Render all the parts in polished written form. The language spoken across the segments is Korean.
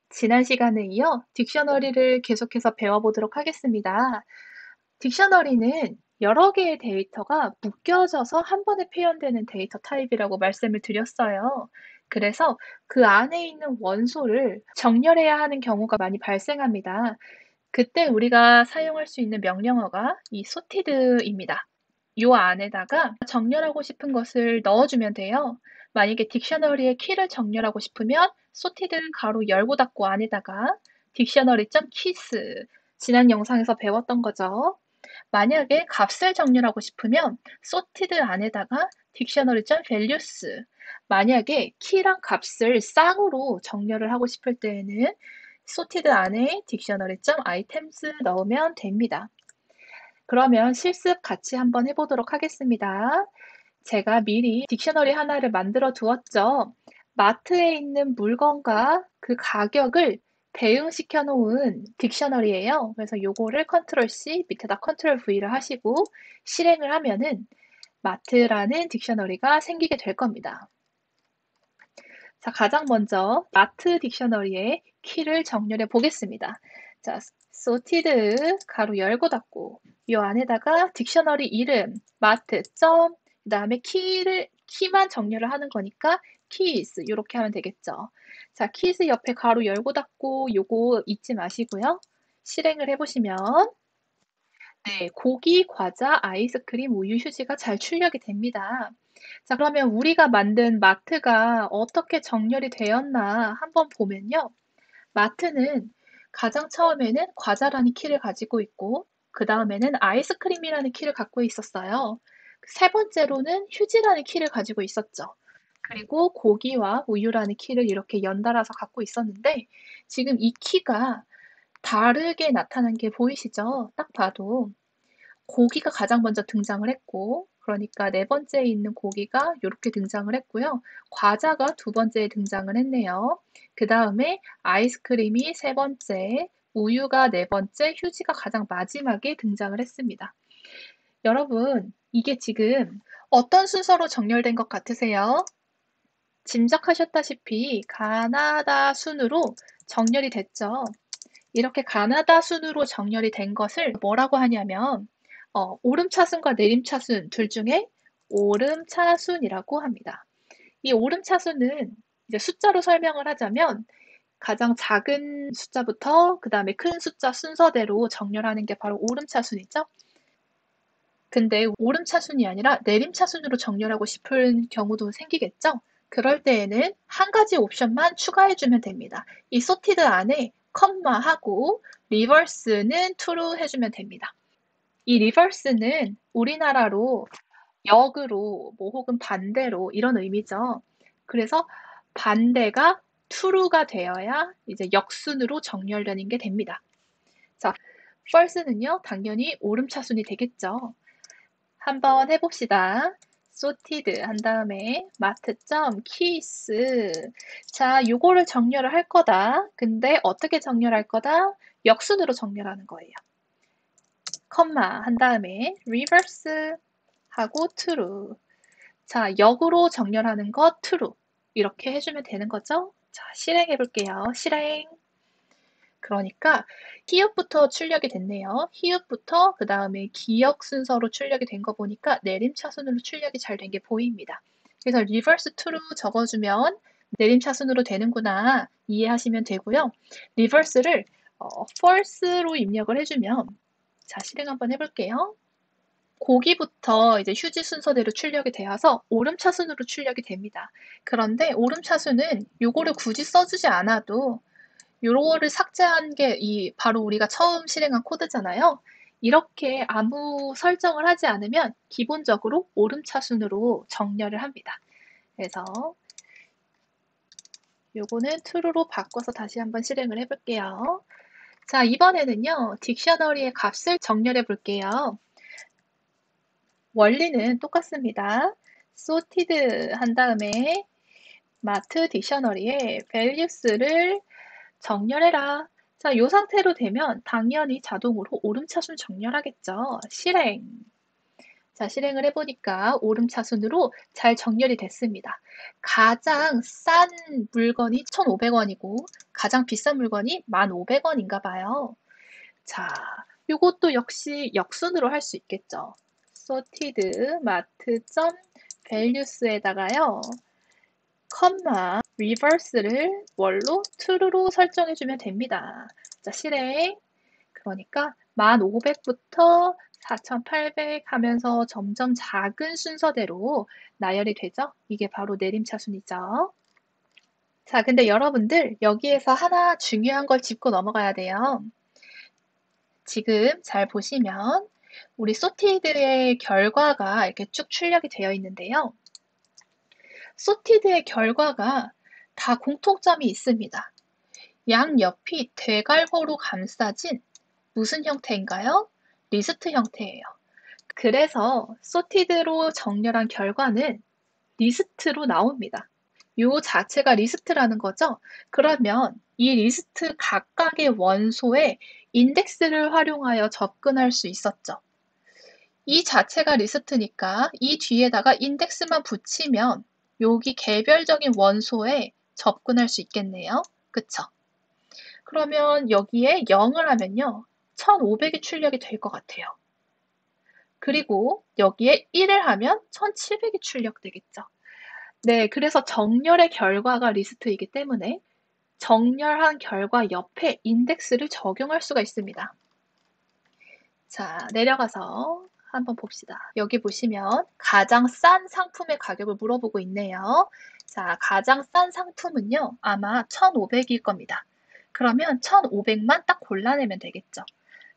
지난 시간에 이어 딕셔너리를 계속해서 배워보도록 하겠습니다. 딕셔너리는 여러 개의 데이터가 묶여져서 한 번에 표현되는 데이터 타입이라고 말씀을 드렸어요. 그래서 그 안에 있는 원소를 정렬해야 하는 경우가 많이 발생합니다. 그때 우리가 사용할 수 있는 명령어가 이 sorted입니다. 요 안에다가 정렬하고 싶은 것을 넣어주면 돼요. 만약에 딕셔너리의 키를 정렬하고 싶으면 sorted 가로 열고 닫고 안에다가 dictionary.keys 지난 영상에서 배웠던 거죠. 만약에 값을 정렬하고 싶으면 sorted 안에다가 dictionary.values 만약에 키랑 값을 쌍으로 정렬을 하고 싶을 때에는 sorted 안에 dictionary.items 넣으면 됩니다. 그러면 실습 같이 한번 해보도록 하겠습니다. 제가 미리 딕셔너리 하나를 만들어 두었죠. 마트에 있는 물건과 그 가격을 대응시켜 놓은 딕셔너리예요. 그래서 요거를 컨트롤 C 밑에다 컨트롤 V를 하시고 실행을 하면은 마트라는 딕셔너리가 생기게 될 겁니다. 자, 가장 먼저 마트 딕셔너리의 키를 정렬해 보겠습니다. 자, sorted 가로 열고 닫고 이 안에다가 딕셔너리 이름 마트 점 그다음에 키만 정렬을 하는 거니까 keys 이렇게 하면 되겠죠. 자, keys 옆에 가로 열고 닫고 요거 잊지 마시고요. 실행을 해보시면 네, 고기, 과자, 아이스크림, 우유, 휴지가 잘 출력이 됩니다. 자, 그러면 우리가 만든 마트가 어떻게 정렬이 되었나 한번 보면요. 마트는 가장 처음에는 과자라는 키를 가지고 있고, 그 다음에는 아이스크림이라는 키를 갖고 있었어요. 세 번째로는 휴지라는 키를 가지고 있었죠. 그리고 고기와 우유라는 키를 이렇게 연달아서 갖고 있었는데, 지금 이 키가 다르게 나타난 게 보이시죠? 딱 봐도. 고기가 가장 먼저 등장을 했고, 그러니까 네 번째에 있는 고기가 이렇게 등장을 했고요. 과자가 두 번째에 등장을 했네요. 그 다음에 아이스크림이 세 번째, 우유가 네 번째, 휴지가 가장 마지막에 등장을 했습니다. 여러분, 이게 지금 어떤 순서로 정렬된 것 같으세요? 짐작하셨다시피 가나다 순으로 정렬이 됐죠. 이렇게 가나다 순으로 정렬이 된 것을 뭐라고 하냐면 오름차순과 내림차순 둘 중에 오름차순이라고 합니다. 이 오름차순은 이제 숫자로 설명을 하자면 가장 작은 숫자부터 그 다음에 큰 숫자 순서대로 정렬하는 게 바로 오름차순이죠. 근데 오름차순이 아니라 내림차순으로 정렬하고 싶은 경우도 생기겠죠? 그럴 때에는 한 가지 옵션만 추가해주면 됩니다. 이 sorted 안에 컴마하고 reverse는 true 해주면 됩니다. 이 reverse는 우리나라로 역으로 뭐 혹은 반대로 이런 의미죠. 그래서 반대가 true가 되어야 이제 역순으로 정렬되는 게 됩니다. 자, false는요, 당연히 오름차순이 되겠죠. 한번 해봅시다. sorted 한 다음에 마트점 keys. 자, 요거를 정렬을 할 거다. 근데 어떻게 정렬할 거다? 역순으로 정렬하는 거예요. 컴마 한 다음에 reverse 하고 true. 자, 역으로 정렬하는 거 true. 이렇게 해주면 되는 거죠? 자, 실행해 볼게요. 실행. 그러니까 히읗부터 출력이 됐네요. 히읗부터 그 다음에 기역 순서로 출력이 된 거 보니까 내림차순으로 출력이 잘 된 게 보입니다. 그래서 reverse to로 적어주면 내림차순으로 되는구나 이해하시면 되고요. reverse를 false로 입력을 해주면 자, 실행 한번 해볼게요. 고기부터 이제 휴지 순서대로 출력이 되어서 오름차순으로 출력이 됩니다. 그런데 오름차순은 요거를 굳이 써주지 않아도 요거를 삭제한 게 바로 우리가 처음 실행한 코드잖아요. 이렇게 아무 설정을 하지 않으면 기본적으로 오름차순으로 정렬을 합니다. 그래서 요거는 true로 바꿔서 다시 한번 실행을 해볼게요. 자, 이번에는요, 딕셔너리의 값을 정렬해 볼게요. 원리는 똑같습니다. sorted 한 다음에 마트 딕셔너리의 values를 정렬해라. 자, 이 상태로 되면 당연히 자동으로 오름차순 정렬하겠죠. 실행. 자, 실행을 해보니까 오름차순으로 잘 정렬이 됐습니다. 가장 싼 물건이 1,500원이고 가장 비싼 물건이 1,500원인가 봐요. 자, 요것도 역시 역순으로 할 수 있겠죠. sorted mart.values에다가요. 컴마 reverse를 뭘로? true로 설정해주면 됩니다. 자, 실행. 그러니까 1,500부터 4,800 하면서 점점 작은 순서대로 나열이 되죠? 이게 바로 내림차순이죠. 자, 근데 여러분들 여기에서 하나 중요한 걸 짚고 넘어가야 돼요. 지금 잘 보시면 우리 sorted의 결과가 이렇게 쭉 출력이 되어 있는데요. sorted의 결과가 다 공통점이 있습니다. 양옆이 대괄호로 감싸진 무슨 형태인가요? 리스트 형태예요. 그래서 sorted로 정렬한 결과는 리스트로 나옵니다. 요 자체가 리스트라는 거죠. 그러면 이 리스트 각각의 원소에 인덱스를 활용하여 접근할 수 있었죠. 이 자체가 리스트니까 이 뒤에다가 인덱스만 붙이면 여기 개별적인 원소에 접근할 수 있겠네요. 그쵸? 그러면 여기에 0을 하면요. 1,500이 출력이 될 것 같아요. 그리고 여기에 1을 하면 1,700이 출력되겠죠. 네, 그래서 정렬의 결과가 리스트이기 때문에 정렬한 결과 옆에 인덱스를 적용할 수가 있습니다. 자, 내려가서 한번 봅시다. 여기 보시면 가장 싼 상품의 가격을 물어보고 있네요. 자, 가장 싼 상품은요, 아마 1,500일 겁니다. 그러면 1,500만 딱 골라내면 되겠죠.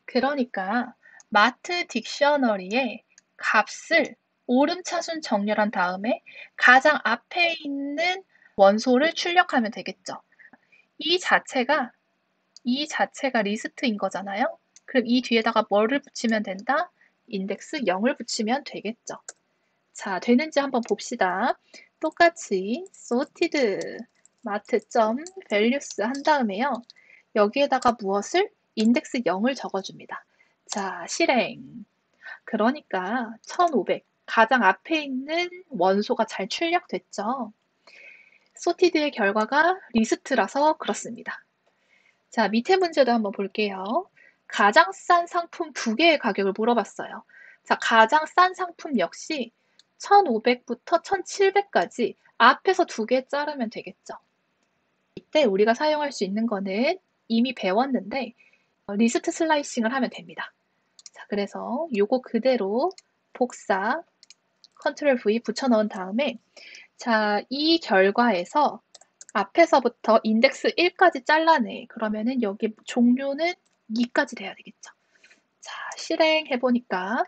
그러니까 마트 딕셔너리의 값을 오름차순 정렬한 다음에 가장 앞에 있는 원소를 출력하면 되겠죠. 이 자체가 리스트인 거잖아요. 그럼 이 뒤에다가 뭐를 붙이면 된다? 인덱스 0을 붙이면 되겠죠. 자, 되는지 한번 봅시다. 똑같이 sorted mart.values 한 다음에요. 여기에다가 무엇을? 인덱스 0을 적어줍니다. 자, 실행. 그러니까 1,500. 가장 앞에 있는 원소가 잘 출력됐죠. sorted의 결과가 리스트라서 그렇습니다. 자, 밑에 문제도 한번 볼게요. 가장 싼 상품 2개의 가격을 물어봤어요. 자, 가장 싼 상품 역시 1,500부터 1,700까지 앞에서 2개 자르면 되겠죠. 이때 우리가 사용할 수 있는 거는 이미 배웠는데 리스트 슬라이싱을 하면 됩니다. 자, 그래서 요거 그대로 복사 컨트롤 V 붙여 넣은 다음에 자, 이 결과에서 앞에서부터 인덱스 1까지 잘라내. 그러면은 여기 종료는 2까지 돼야 되겠죠. 자, 실행해 보니까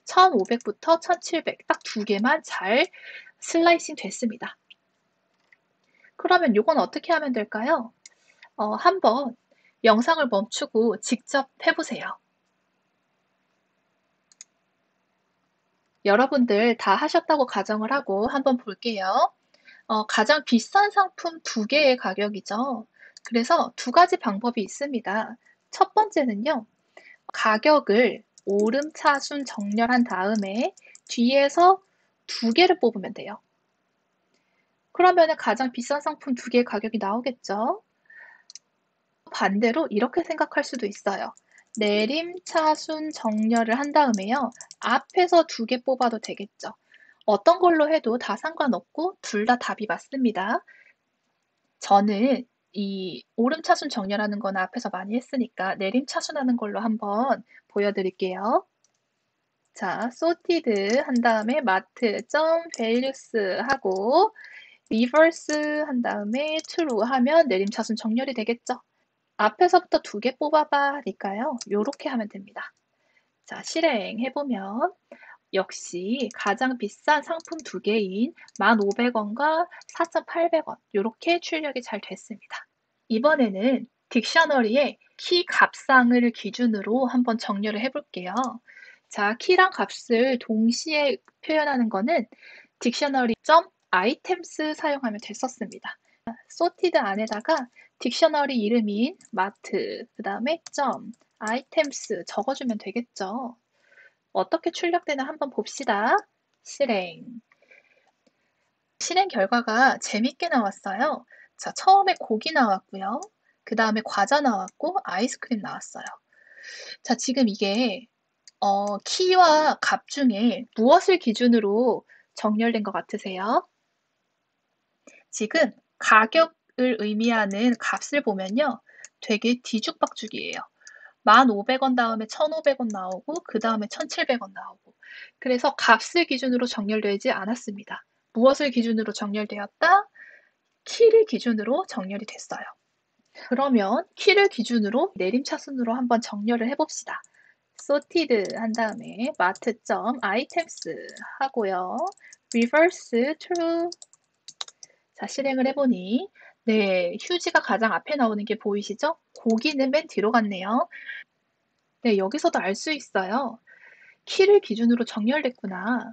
1,500부터 1,700 딱 2개만 잘 슬라이싱 됐습니다. 그러면 요건 어떻게 하면 될까요? 한번 영상을 멈추고 직접 해보세요. 여러분들 다 하셨다고 가정을 하고 한번 볼게요. 가장 비싼 상품 2개의 가격이죠. 그래서 2가지 방법이 있습니다. 첫 번째는요. 가격을 오름차순 정렬한 다음에 뒤에서 2개를 뽑으면 돼요. 그러면 가장 비싼 상품 2개의 가격이 나오겠죠. 반대로 이렇게 생각할 수도 있어요. 내림차순 정렬을 한 다음에요. 앞에서 2개 뽑아도 되겠죠. 어떤 걸로 해도 다 상관없고 둘 다 답이 맞습니다. 저는 이 오름차순 정렬하는 거는 앞에서 많이 했으니까 내림차순하는 걸로 한번 보여드릴게요. 자, sorted 한 다음에 mart.values 하고 reverse 한 다음에 true 하면 내림차순 정렬이 되겠죠. 앞에서부터 2개 뽑아봐 하니까요. 요렇게 하면 됩니다. 자, 실행해보면 역시 가장 비싼 상품 2개인 1,500원과 4,800원 이렇게 출력이 잘 됐습니다. 이번에는 딕셔너리의 키 값상을 기준으로 한번 정렬을 해볼게요. 자, 키랑 값을 동시에 표현하는 거는 딕셔너리.items 사용하면 됐었습니다. sorted 안에다가 딕셔너리 이름인 마트, 그 다음에 점, items 적어주면 되겠죠. 어떻게 출력되나 한번 봅시다. 실행. 실행 결과가 재밌게 나왔어요. 자, 처음에 고기 나왔고요. 그 다음에 과자 나왔고 아이스크림 나왔어요. 자, 지금 이게 키와 값 중에 무엇을 기준으로 정렬된 것 같으세요? 지금 가격을 의미하는 값을 보면요. 되게 뒤죽박죽이에요. 1,500원 다음에 1,500원 나오고 그 다음에 1,700원 나오고 그래서 값을 기준으로 정렬되지 않았습니다. 무엇을 기준으로 정렬되었다? 키를 기준으로 정렬이 됐어요. 그러면 키를 기준으로 내림차순으로 한번 정렬을 해봅시다. sorted 한 다음에 math.items 하고요. reverse true. 자, 실행을 해보니 네, 휴지가 가장 앞에 나오는 게 보이시죠? 고기는 맨 뒤로 갔네요. 네, 여기서도 알 수 있어요. 키를 기준으로 정렬됐구나.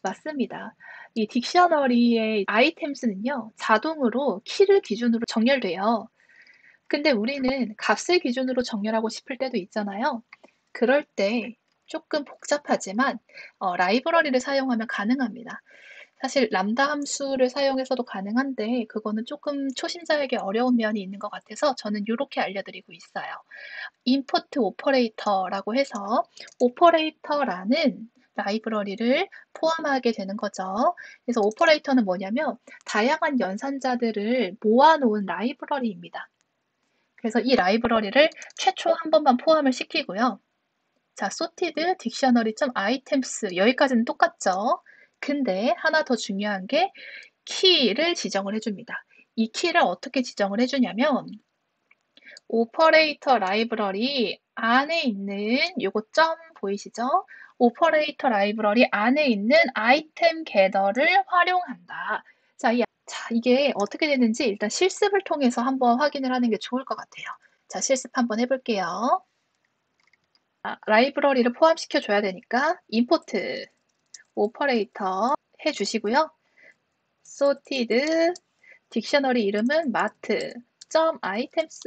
맞습니다. 이 딕셔너리의 아이템스는요, 자동으로 키를 기준으로 정렬돼요. 근데 우리는 값을 기준으로 정렬하고 싶을 때도 있잖아요. 그럴 때 조금 복잡하지만 라이브러리를 사용하면 가능합니다. 사실 람다 함수를 사용해서도 가능한데 그거는 조금 초심자에게 어려운 면이 있는 것 같아서 저는 이렇게 알려드리고 있어요. 임포트 오퍼레이터라고 해서 오퍼레이터라는 라이브러리를 포함하게 되는 거죠. 그래서 오퍼레이터는 뭐냐면 다양한 연산자들을 모아놓은 라이브러리입니다. 그래서 이 라이브러리를 최초 한 번만 포함을 시키고요. 자, sorted dictionary.items 여기까지는 똑같죠? 근데 하나 더 중요한 게 키를 지정을 해줍니다. 이 키를 어떻게 지정을 해주냐면 오퍼레이터 라이브러리 안에 있는 요거 점 보이시죠? 오퍼레이터 라이브러리 안에 있는 아이템 겟더를 활용한다. 자, 이게 어떻게 되는지 일단 실습을 통해서 한번 확인을 하는 게 좋을 것 같아요. 자, 실습 한번 해볼게요. 라이브러리를 포함시켜 줘야 되니까 임포트 오퍼레이터 해주시고요. sorted 딕셔너리 이름은 math.items.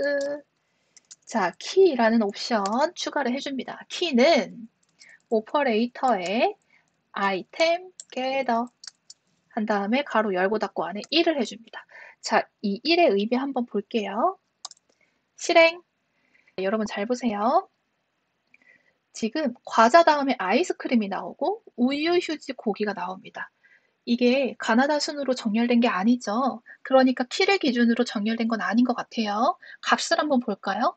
자, 키라는 옵션 추가를 해줍니다. 키는 오퍼레이터에 아이템 겟더 한 다음에 가로 열고 닫고 안에 1을 해줍니다. 자, 이 1의 의미 한번 볼게요. 실행. 여러분 잘 보세요. 지금 과자 다음에 아이스크림이 나오고 우유, 휴지, 고기가 나옵니다. 이게 가나다 순으로 정렬된 게 아니죠. 그러니까 키를 기준으로 정렬된 건 아닌 것 같아요. 값을 한번 볼까요?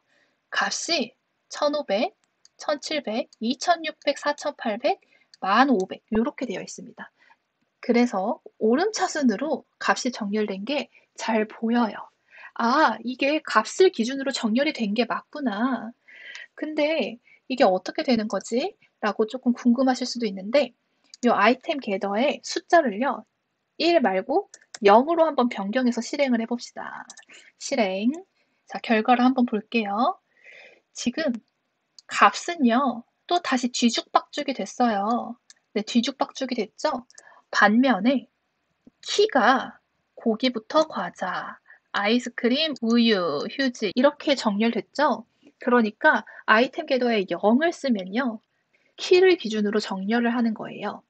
값이 1,500, 1,700, 2,600, 4,800, 1,500 이렇게 되어 있습니다. 그래서 오름차순으로 값이 정렬된 게 잘 보여요. 아, 이게 값을 기준으로 정렬이 된 게 맞구나. 근데 이게 어떻게 되는 거지? 라고 조금 궁금하실 수도 있는데 이 아이템 겟더의 숫자를요. 1 말고 0으로 한번 변경해서 실행을 해봅시다. 실행. 자, 결과를 한번 볼게요. 지금 값은요. 또 다시 뒤죽박죽이 됐어요. 네, 뒤죽박죽이 됐죠? 반면에 키가 고기부터 과자, 아이스크림, 우유, 휴지 이렇게 정렬됐죠? 그러니까 아이템 겟더에 0을 쓰면요. 키를 기준으로 정렬을 하는 거예요.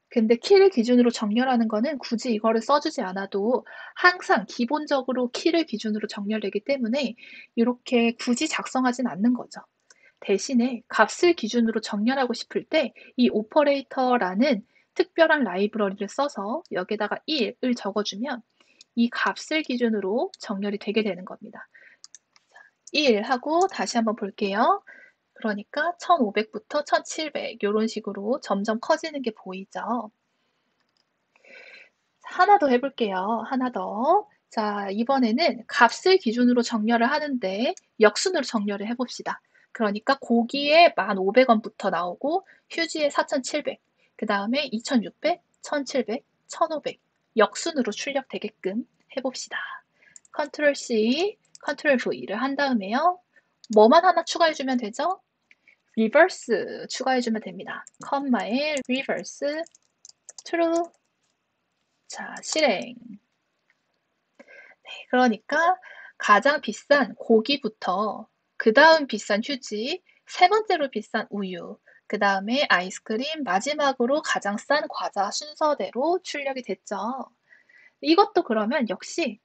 근데 키를 기준으로 정렬하는 거는 굳이 이거를 써주지 않아도 항상 기본적으로 키를 기준으로 정렬되기 때문에 이렇게 굳이 작성하진 않는 거죠. 대신에 값을 기준으로 정렬하고 싶을 때 이 오퍼레이터라는 특별한 라이브러리를 써서 여기다가 1을 적어주면 이 값을 기준으로 정렬이 되게 되는 겁니다. 1 하고 다시 한번 볼게요. 그러니까 1,500부터 1,700 이런 식으로 점점 커지는 게 보이죠. 하나 더 해볼게요. 하나 더. 자, 이번에는 값을 기준으로 정렬을 하는데 역순으로 정렬을 해봅시다. 그러니까 고기에 1,500원부터 나오고 휴지에 4,700, 그 다음에 2,600, 1,700, 1,500 역순으로 출력되게끔 해봅시다. 컨트롤 C, 컨트롤 V를 한 다음에요. 뭐만 하나 추가해주면 되죠? 리버스 추가해주면 됩니다. 컴마에 리버스 true. 자, 실행. 그러니까 가장 비싼 고기부터 그 다음 비싼 휴지, 세 번째로 비싼 우유, 그 다음에 아이스크림, 마지막으로 가장 싼 과자 순서대로 출력이 됐죠. 이것도 그러면 역시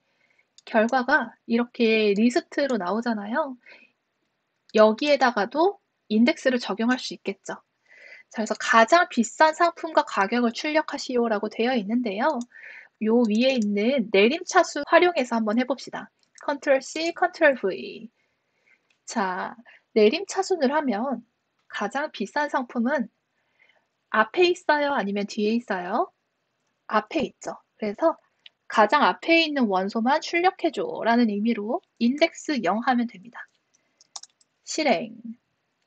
결과가 이렇게 리스트로 나오잖아요. 여기에다가도 인덱스를 적용할 수 있겠죠. 자, 그래서 가장 비싼 상품과 가격을 출력하시오라고 되어 있는데요. 요 위에 있는 내림차수 활용해서 한번 해봅시다. Ctrl C, Ctrl V. 자, 내림차순을 하면 가장 비싼 상품은 앞에 있어요? 아니면 뒤에 있어요? 앞에 있죠. 그래서 가장 앞에 있는 원소만 출력해줘 라는 의미로 인덱스 0 하면 됩니다. 실행.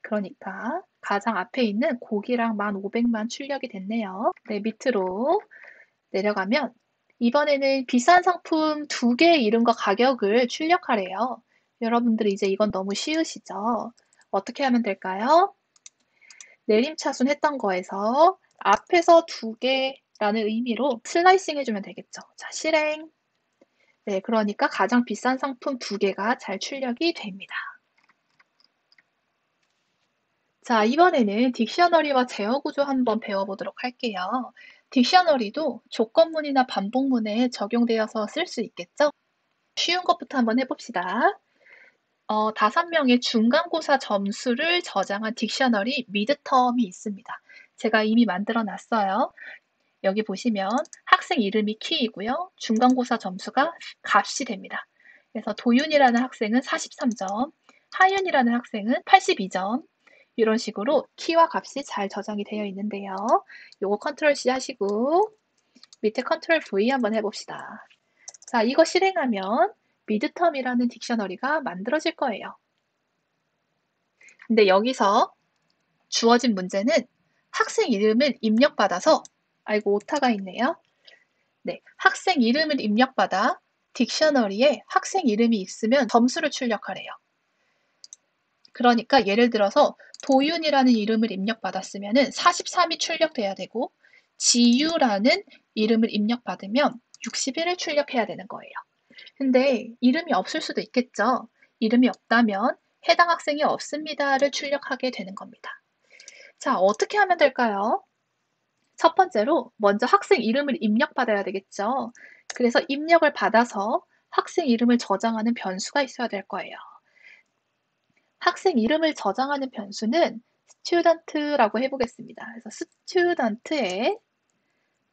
그러니까 가장 앞에 있는 고기랑 1500만 출력이 됐네요. 네, 밑으로 내려가면 이번에는 비싼 상품 2개의 이름과 가격을 출력하래요. 여러분들 이제 이건 너무 쉬우시죠? 어떻게 하면 될까요? 내림차순 했던 거에서 앞에서 2개라는 의미로 슬라이싱 해주면 되겠죠. 자, 실행. 네, 그러니까 가장 비싼 상품 2개가 잘 출력이 됩니다. 자, 이번에는 딕셔너리와 제어 구조 한번 배워보도록 할게요. 딕셔너리도 조건문이나 반복문에 적용되어서 쓸 수 있겠죠? 쉬운 것부터 한번 해봅시다. 5명의 중간고사 점수를 저장한 딕셔너리 미드텀이 있습니다. 제가 이미 만들어 놨어요. 여기 보시면 학생 이름이 키이고요. 중간고사 점수가 값이 됩니다. 그래서 도윤이라는 학생은 43점, 하윤이라는 학생은 82점, 이런 식으로 키와 값이 잘 저장이 되어 있는데요. 요거 컨트롤 C 하시고 밑에 컨트롤 V 한번 해봅시다. 자, 이거 실행하면 미드텀이라는 딕셔너리가 만들어질 거예요. 근데 여기서 주어진 문제는 학생 이름을 입력받아서, 아이고 오타가 있네요. 네, 학생 이름을 입력받아 딕셔너리에 학생 이름이 있으면 점수를 출력하래요. 그러니까 예를 들어서 도윤이라는 이름을 입력받았으면 43이 출력돼야 되고 지유라는 이름을 입력받으면 61을 출력해야 되는 거예요. 근데 이름이 없을 수도 있겠죠. 이름이 없다면 해당 학생이 없습니다를 출력하게 되는 겁니다. 자, 어떻게 하면 될까요? 첫 번째로 먼저 학생 이름을 입력받아야 되겠죠. 그래서 입력을 받아서 학생 이름을 저장하는 변수가 있어야 될 거예요. 학생 이름을 저장하는 변수는 student라고 해보겠습니다. 그래서 student에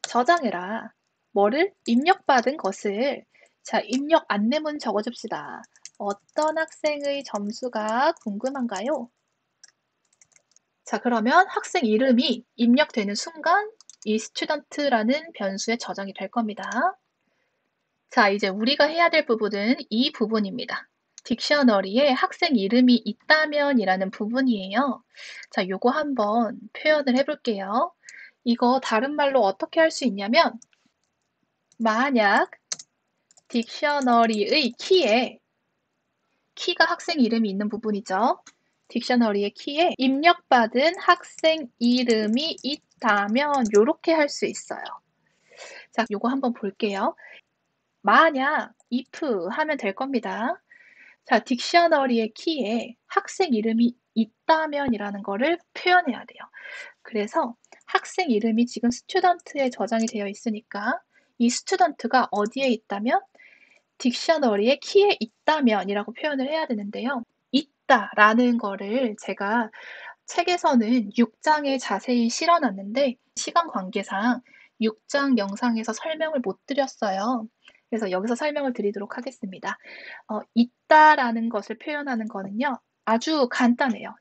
저장해라. 뭐를? 입력받은 것을. 자, 입력 안내문 적어줍시다. 어떤 학생의 점수가 궁금한가요? 자, 그러면 학생 이름이 입력되는 순간 이 student라는 변수에 저장이 될 겁니다. 자, 이제 우리가 해야 될 부분은 이 부분입니다. 딕셔너리에 학생 이름이 있다면 이라는 부분이에요. 자, 요거 한번 표현을 해볼게요. 이거 다른 말로 어떻게 할 수 있냐면 만약 딕셔너리의 키에 키가 학생 이름이 있는 부분이죠. 딕셔너리의 키에 입력받은 학생 이름이 있다면 이렇게 할 수 있어요. 자, 요거 한번 볼게요. 만약 if 하면 될 겁니다. 자, 딕셔너리의 키에 학생 이름이 있다면 이라는 거를 표현해야 돼요. 그래서 학생 이름이 지금 스튜던트에 저장이 되어 있으니까 이 스튜던트가 어디에 있다면 딕셔너리의 키에 있다면 이라고 표현을 해야 되는데요. 있다라는 거를 제가 책에서는 6장에 자세히 실어놨는데 시간 관계상 6장 영상에서 설명을 못 드렸어요. 그래서 여기서 설명을 드리도록 하겠습니다. 있다라는 것을 표현하는 거는요. 아주 간단해요.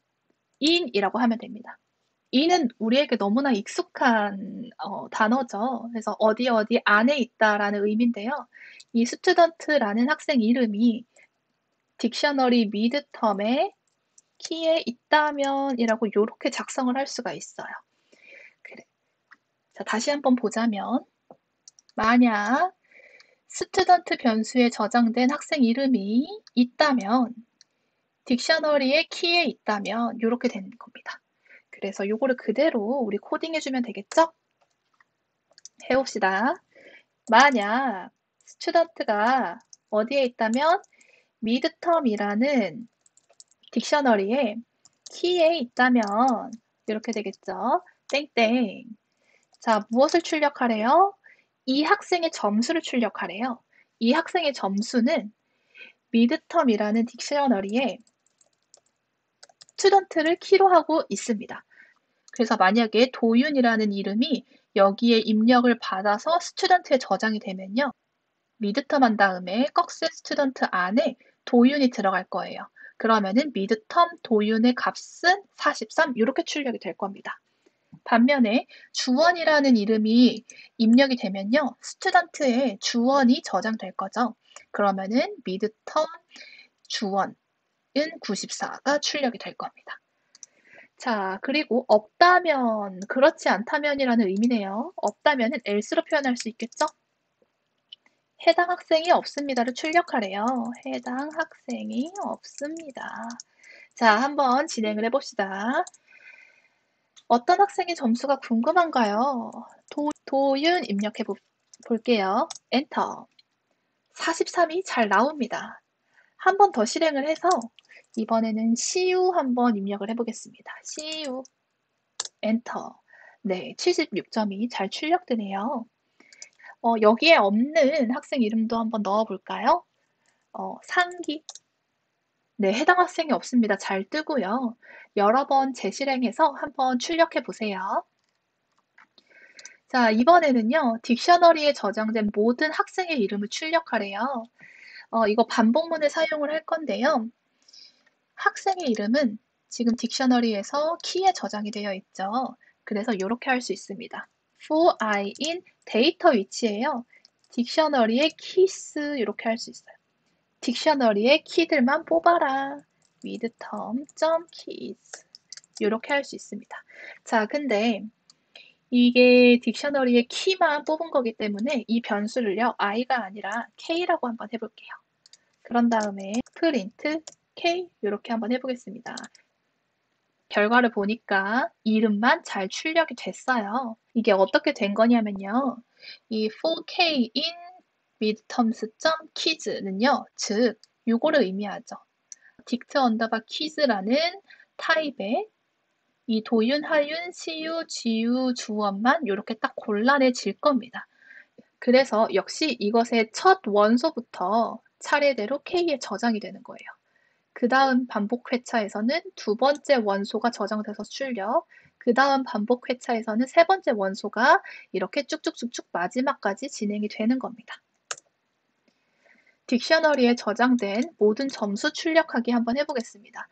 in이라고 하면 됩니다. in은 우리에게 너무나 익숙한 단어죠. 그래서 어디 어디 안에 있다라는 의미인데요. 이 스튜던트라는 학생 이름이 딕셔너리 미드텀에 키에 있다면 이라고 이렇게 작성을 할 수가 있어요. 그래. 자, 다시 한번 보자면 만약 스튜던트 변수에 저장된 학생 이름이 있다면 딕셔너리의 키에 있다면 이렇게 되는 겁니다. 그래서 요거를 그대로 우리 코딩해주면 되겠죠? 해봅시다. 만약 스튜던트가 어디에 있다면 미드텀이라는 딕셔너리에 키에 있다면 이렇게 되겠죠. 땡땡. 자, 무엇을 출력하래요? 이 학생의 점수를 출력하래요. 이 학생의 점수는 미드텀이라는 딕셔너리에 스튜던트를 키로 하고 있습니다. 그래서 만약에 도윤이라는 이름이 여기에 입력을 받아서 스튜던트에 저장이 되면요. 미드텀 한 다음에 꺽쇠 스튜던트 안에 도윤이 들어갈 거예요. 그러면은 미드텀 도윤의 값은 43 이렇게 출력이 될 겁니다. 반면에 주원이라는 이름이 입력이 되면요. 스튜던트에 주원이 저장될 거죠. 그러면은 미드텀 주원은 94가 출력이 될 겁니다. 자, 그리고 없다면, 그렇지 않다면이라는 의미네요. 없다면은 else로 표현할 수 있겠죠? 해당 학생이 없습니다를 출력하래요. 해당 학생이 없습니다. 자, 한번 진행을 해봅시다. 어떤 학생의 점수가 궁금한가요? 도윤 입력해 볼게요. 엔터. 43이 잘 나옵니다. 한 번 더 실행을 해서 이번에는 CU 한번 입력을 해보겠습니다. CU. 엔터. 네, 76점이 잘 출력되네요. 여기에 없는 학생 이름도 한번 넣어볼까요? 상기. 네, 해당 학생이 없습니다. 잘 뜨고요. 여러 번 재실행해서 한번 출력해 보세요. 자, 이번에는요, 딕셔너리에 저장된 모든 학생의 이름을 출력하래요. 이거 반복문을 사용을 할 건데요. 학생의 이름은 지금 딕셔너리에서 키에 저장이 되어 있죠. 그래서 이렇게 할 수 있습니다. for i인 데이터 위치에요. 딕셔너리의 키스 이렇게 할 수 있어요. 딕셔너리의 키들만 뽑아라. midterm.keys 이렇게 할 수 있습니다. 자, 근데 이게 딕셔너리의 키만 뽑은 거기 때문에 이 변수를요, i가 아니라 k라고 한번 해볼게요. 그런 다음에 print k 이렇게 한번 해보겠습니다. 결과를 보니까 이름만 잘 출력이 됐어요. 이게 어떻게 된 거냐면요. 이 4k인 midterms.kids는요, 즉 요거를 의미하죠. dict 언더바 퀴즈라는 타입의 이 도윤, 하윤, 시유, 지유, 주어만 이렇게 딱 골라내질 겁니다. 그래서 역시 이것의 첫 원소부터 차례대로 K에 저장이 되는 거예요. 그 다음 반복 회차에서는 두 번째 원소가 저장돼서 출력, 그 다음 반복 회차에서는 세 번째 원소가 이렇게 쭉쭉쭉쭉 마지막까지 진행이 되는 겁니다. 딕셔너리에 저장된 모든 점수 출력하기 한번 해보겠습니다.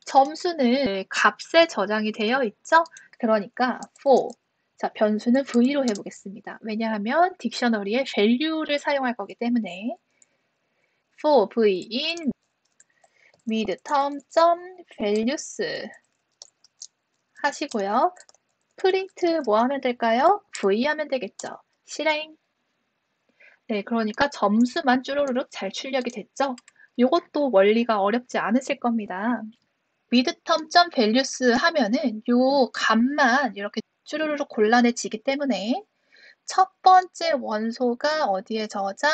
점수는 값에 저장이 되어 있죠? 그러니까 for, 자, 변수는 v로 해보겠습니다. 왜냐하면 딕셔너리에 value를 사용할 거기 때문에 for v인 midterm.values 하시고요. 프린트 뭐 하면 될까요? v 하면 되겠죠. 실행. 네, 그러니까 점수만 쭈루루룩 잘 출력이 됐죠? 이것도 원리가 어렵지 않으실 겁니다. midterm.values 하면은 요 값만 이렇게 쭈루루룩 골라내지기 때문에 첫 번째 원소가 어디에 저장?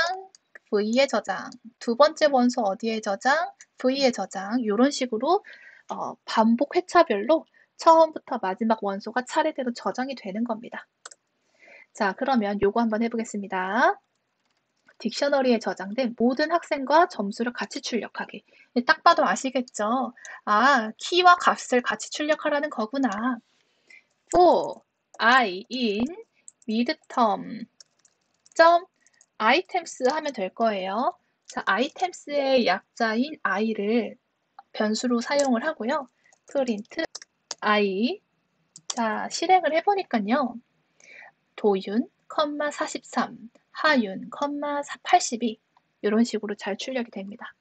V에 저장. 두 번째 원소 어디에 저장? V에 저장. 이런 식으로 반복 회차별로 처음부터 마지막 원소가 차례대로 저장이 되는 겁니다. 자, 그러면 요거 한번 해보겠습니다. 딕셔너리에 저장된 모든 학생과 점수를 같이 출력하기. 딱 봐도 아시겠죠? 아, 키와 값을 같이 출력하라는 거구나. for I in midterm items 하면 될 거예요. 자, items의 약자인 i를 변수로 사용을 하고요. print i. 자, 실행을 해보니까요. 도윤, 43, 하윤, 82 이런 식으로 잘 출력이 됩니다.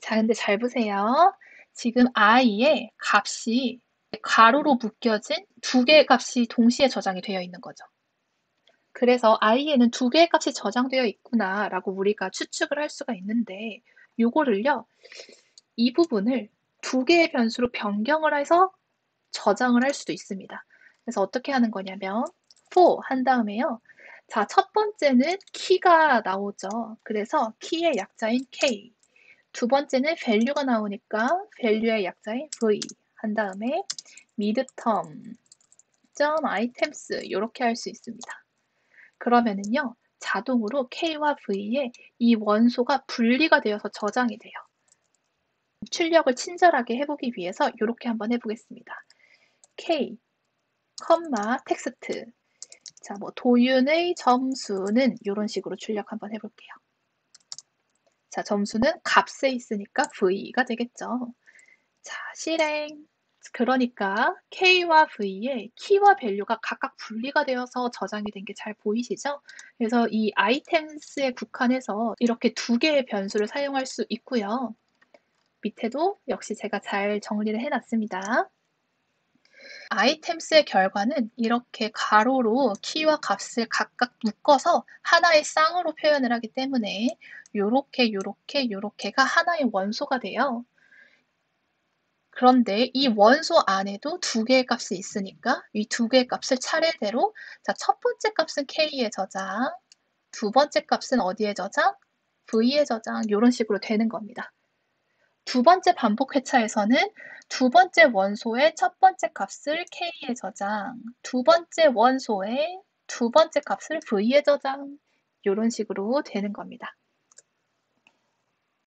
자, 근데 잘 보세요. 지금 i의 값이 가로로 묶여진 두 개의 값이 동시에 저장이 되어 있는 거죠. 그래서 i에는 두 개의 값이 저장되어 있구나라고 우리가 추측을 할 수가 있는데 요거를요. 이 부분을 두 개의 변수로 변경을 해서 저장을 할 수도 있습니다. 그래서 어떻게 하는 거냐면 for 한 다음에요. 자, 첫 번째는 키가 나오죠. 그래서 키의 약자인 k. 두 번째는 value가 나오니까 value의 약자인 v 한 다음에 midterm 점 items 이렇게 할 수 있습니다. 그러면은요, 자동으로 K와 V에 이 원소가 분리가 되어서 저장이 돼요. 출력을 친절하게 해보기 위해서 이렇게 한번 해보겠습니다. K, 텍스트. 자, 뭐 도윤의 점수는 이런 식으로 출력 한번 해볼게요. 자, 점수는 값에 있으니까 V가 되겠죠. 자, 실행. 그러니까 K와 V에 키와 밸류가 각각 분리가 되어서 저장이 된 게 잘 보이시죠? 그래서 이 아이템스에 국한해서 이렇게 두 개의 변수를 사용할 수 있고요. 밑에도 역시 제가 잘 정리를 해놨습니다. 아이템스의 결과는 이렇게 가로로 키와 값을 각각 묶어서 하나의 쌍으로 표현을 하기 때문에 요렇게가 하나의 원소가 돼요. 그런데 이 원소 안에도 두 개의 값이 있으니까 이 두 개의 값을 차례대로 자, 첫 번째 값은 K에 저장, 두 번째 값은 어디에 저장? V에 저장 이런 식으로 되는 겁니다. 두 번째 반복 회차에서는 두 번째 원소의 첫 번째 값을 K에 저장, 두 번째 원소의 두 번째 값을 V에 저장 이런 식으로 되는 겁니다.